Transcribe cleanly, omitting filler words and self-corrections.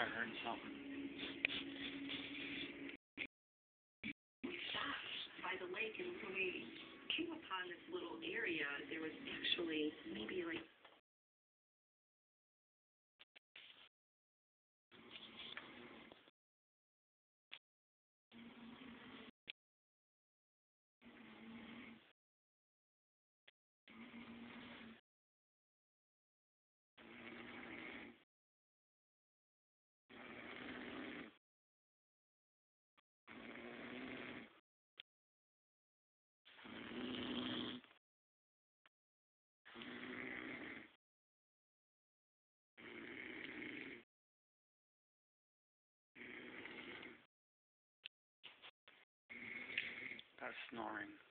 I heard something. We stopped by the lake, and when we came upon this little area, there was actually maybe like That's snoring.